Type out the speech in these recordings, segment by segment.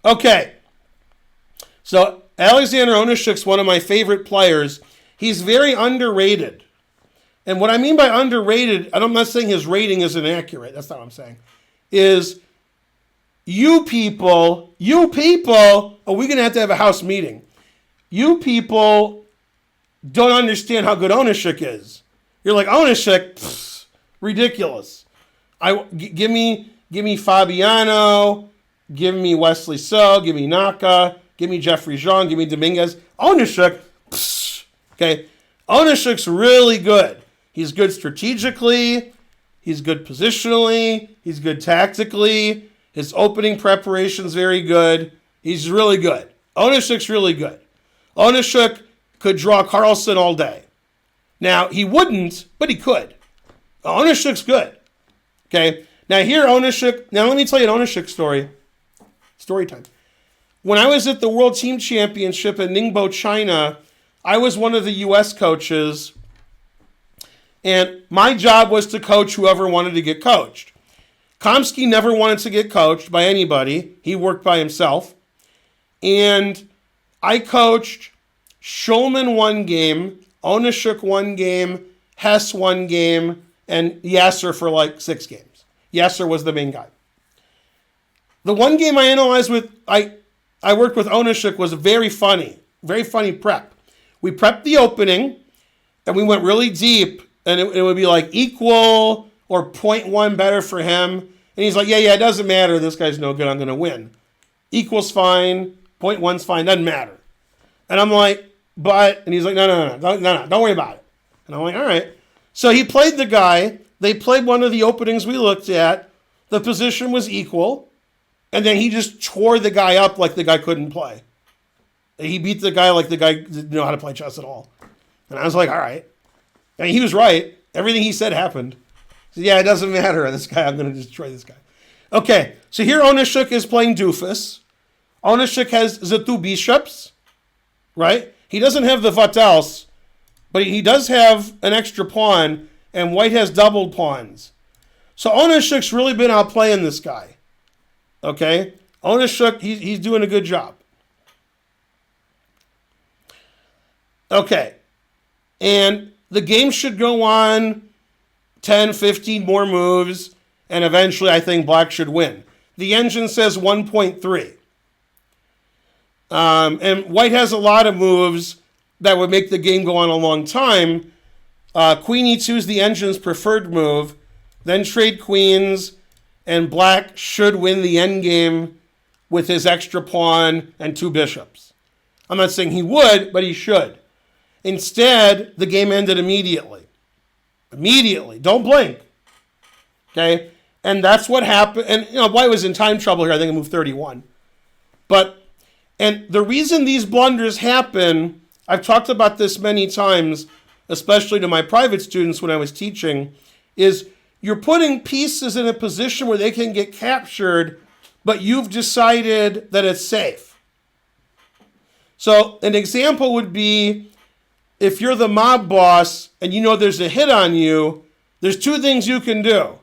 Okay. So Alexander Onischuk's one of my favorite players. He's very underrated. And what I mean by underrated, I'm not saying his rating is inaccurate. That's not what I'm saying. Is you people, we're going to have a house meeting. You people don't understand how good Onischuk is. You're like, Onischuk, ridiculous. Give me Fabiano, give me Wesley So, give me Naka, give me Jeffrey Jean, give me Dominguez. Onischuk, okay. Onischuk's really good. He's good strategically. He's good positionally. He's good tactically. His opening preparation's very good. He's really good. Onischuk's really good. Onischuk could draw Carlson all day. Now, he wouldn't, but he could. Onischuk's good. Okay? Now, here, Onischuk... Now, let me tell you an Onischuk story. Story time. When I was at the World Team Championship in Ningbo, China, I was one of the U.S. coaches, and my job was to coach whoever wanted to get coached. Komsky never wanted to get coached by anybody. He worked by himself. And I coached Schulman one game, Onischuk one game, Hess one game, and Yasser for like 6 games. Yasser was the main guy. The one game I analyzed I worked with Onischuk was very funny prep. We prepped the opening, and we went really deep, and it would be like equal or 0.1 better for him. And he's like, yeah, it doesn't matter. This guy's no good. I'm going to win. Equal's fine. 0.1's fine. Doesn't matter. And I'm like, and he's like, no, don't worry about it. And I'm like, all right. So he played the guy. They played one of the openings we looked at. The position was equal. And then he just tore the guy up like the guy couldn't play. He beat the guy like the guy didn't know how to play chess at all. And I was like, all right. And he was right. Everything he said happened. So, yeah, it doesn't matter. This guy, I'm going to destroy this guy. Okay, so here Onischuk is playing doofus. Onischuk has the 2 bishops, right? He doesn't have the Vatels, but he does have an extra pawn, and white has doubled pawns. So Onischuk's really been outplaying this guy. Okay? Onischuk, he's doing a good job. Okay. And the game should go on 10, 15 more moves, and eventually I think black should win. The engine says 1.3. And white has a lot of moves that would make the game go on a long time. Queen e2 is the engine's preferred move. Then trade queens, and black should win the endgame with his extra pawn and 2 bishops. I'm not saying he would, but he should. Instead, the game ended immediately. Immediately. Don't blink. Okay? And that's what happened. And, white was in time trouble here. I think it moved 31. And the reason these blunders happen, I've talked about this many times, especially to my private students when I was teaching, is you're putting pieces in a position where they can get captured, but you've decided that it's safe. So an example would be, if you're the mob boss and you know there's a hit on you, there's 2 things you can do.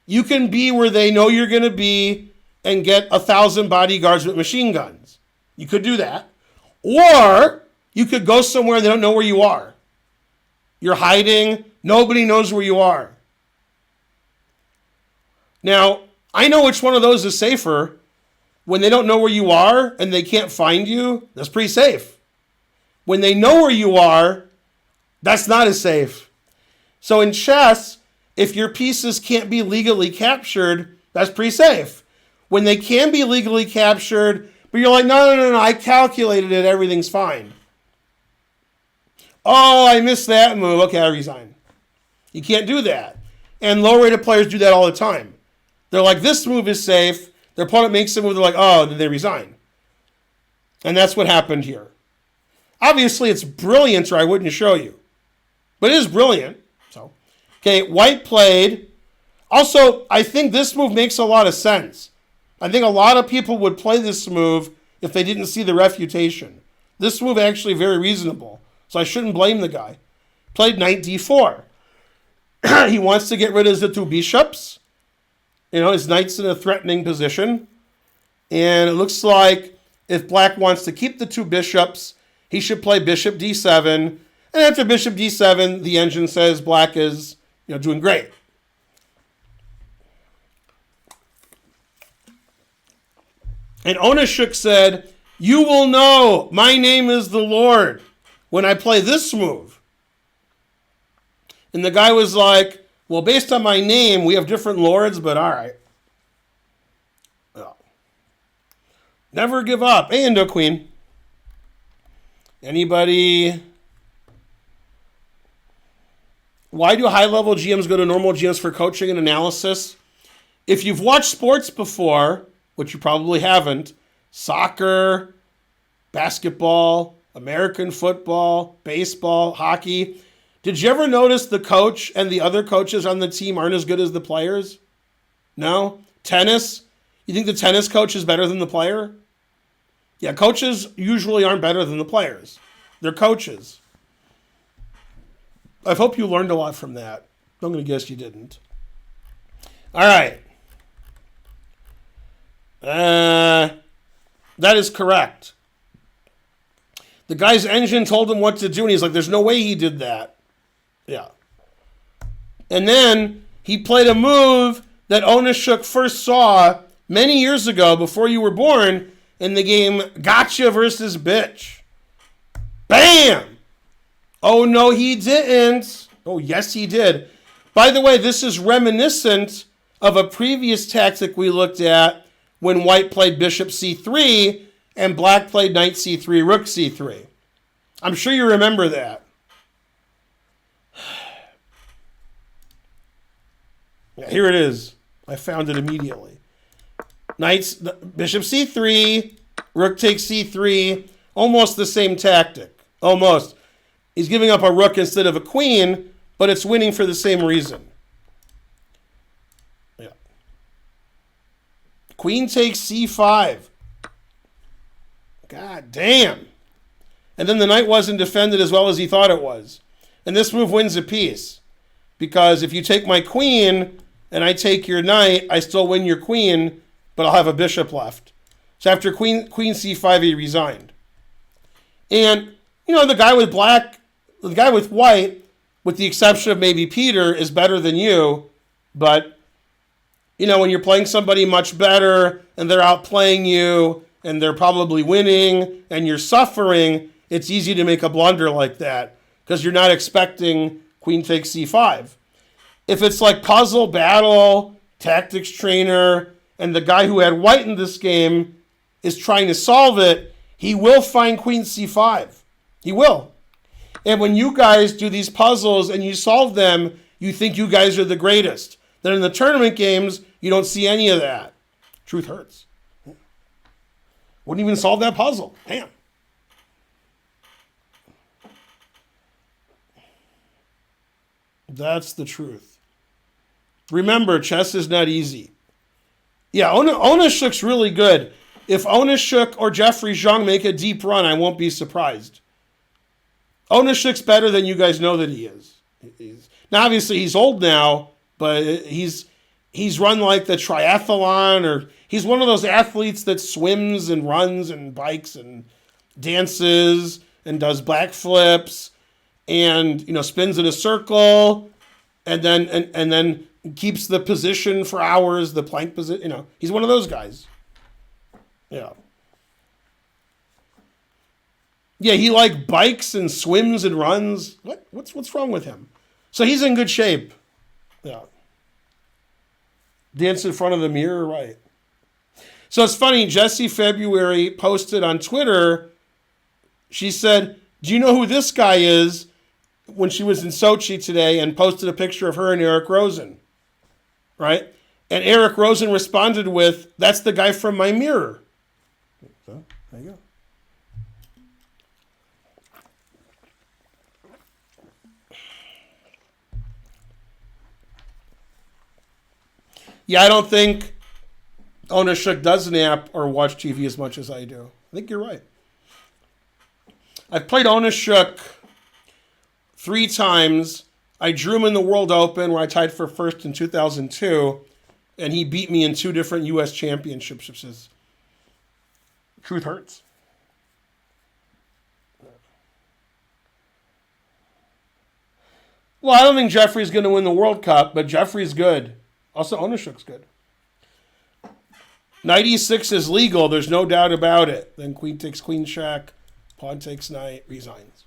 You can be where they know you're going to be and get 1,000 bodyguards with machine guns. You could do that. Or you could go somewhere they don't know where you are. You're hiding. Nobody knows where you are. Now, I know which one of those is safer. When they don't know where you are and they can't find you, that's pretty safe. When they know where you are, that's not as safe. So in chess, if your pieces can't be legally captured, that's pretty safe. When they can be legally captured, but you're like, no, I calculated it, everything's fine. Oh, I missed that move. Okay, I resign. You can't do that. And low-rated players do that all the time. They're like, this move is safe. Their opponent makes a move, they're like, oh, then they resign. And that's what happened here. Obviously, it's brilliant, or I wouldn't show you. But it is brilliant. So, okay, white played. Also, I think this move makes a lot of sense. I think a lot of people would play this move if they didn't see the refutation. This move actually very reasonable. So I shouldn't blame the guy. Played knight d4. He wants to get rid of the 2 bishops. His knight's in a threatening position. And it looks like if black wants to keep the 2 bishops, he should play bishop d7. And after bishop d7, the engine says black is doing great. And Onischuk said, "You will know my name is the Lord when I play this move." And the guy was like, "Well, based on my name, we have different lords, but all right." Oh. Never give up. Hey, Indo Queen. Anybody? Why do high-level GMs go to normal GMs for coaching and analysis? If you've watched sports before, which you probably haven't, soccer, basketball, American football, baseball, hockey, did you ever notice the coach and the other coaches on the team aren't as good as the players? No? Tennis? You think the tennis coach is better than the player? Yeah, coaches usually aren't better than the players. They're coaches. I hope you learned a lot from that. I'm going to guess you didn't. All right. That is correct. The guy's engine told him what to do, and he's like, there's no way he did that. Yeah. And then he played a move that Onischuk first saw many years ago before you were born in the game Gotcha versus Bitch. Bam! Oh, no, he didn't. Oh, yes, he did. By the way, this is reminiscent of a previous tactic we looked at when white played bishop c3 and black played knight c3, rook c3. I'm sure you remember that. Here it is. I found it immediately. Bishop c3, rook takes c3, almost the same tactic. Almost. He's giving up a rook instead of a queen, but it's winning for the same reason. Yeah. Queen takes c5. God damn. And then the knight wasn't defended as well as he thought it was. And this move wins a piece. Because if you take my queen and I take your knight, I still win your queen, but I'll have a bishop left. So after queen c5, he resigned. And, the guy with white, with the exception of maybe Peter, is better than you. But, when you're playing somebody much better and they're outplaying you and they're probably winning and you're suffering, it's easy to make a blunder like that because you're not expecting queen takes c5. If it's like puzzle, battle, tactics trainer, and the guy who had white in this game is trying to solve it, he will find queen c5. He will. And when you guys do these puzzles and you solve them, you think you guys are the greatest. Then in the tournament games, you don't see any of that. Truth hurts. Wouldn't even solve that puzzle. Damn. That's the truth. Remember, chess is not easy. Yeah, Onischuk's really good. If Onischuk or Jeffrey Zhang make a deep run, I won't be surprised. Onischuk's better than you guys know that he is. Now, obviously, he's old now, but he's run like the triathlon, or he's one of those athletes that swims and runs and bikes and dances and does backflips and spins in a circle and then keeps the position for hours, the plank position. He's one of those guys. Yeah. Yeah, he bikes and swims and runs. What's wrong with him? So he's in good shape. Yeah. Dance in front of the mirror, right. So it's funny, Jessie February posted on Twitter, she said, "Do you know who this guy is?" when she was in Sochi today, and posted a picture of her and Eric Rosen. Right? And Eric Rosen responded with, "That's the guy from my mirror." So, there you go. Yeah, I don't think Onischuk does nap or watch TV as much as I do. I think you're right. I've played Onischuk 3 times. I drew him in the World Open where I tied for first in 2002, and he beat me in 2 different U.S. championships. Truth hurts. Well, I don't think Jeffrey's going to win the World Cup, but Jeffrey's good. Also, Onischuk's good. Knight e6 is legal. There's no doubt about it. Then queen takes queen check. Pawn takes knight. Resigns.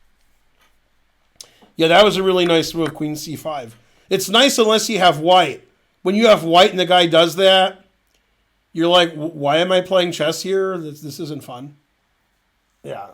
Yeah, that was a really nice move. Queen c5. It's nice unless you have white. When you have white and the guy does that, you're like, why am I playing chess here? This isn't fun. Yeah.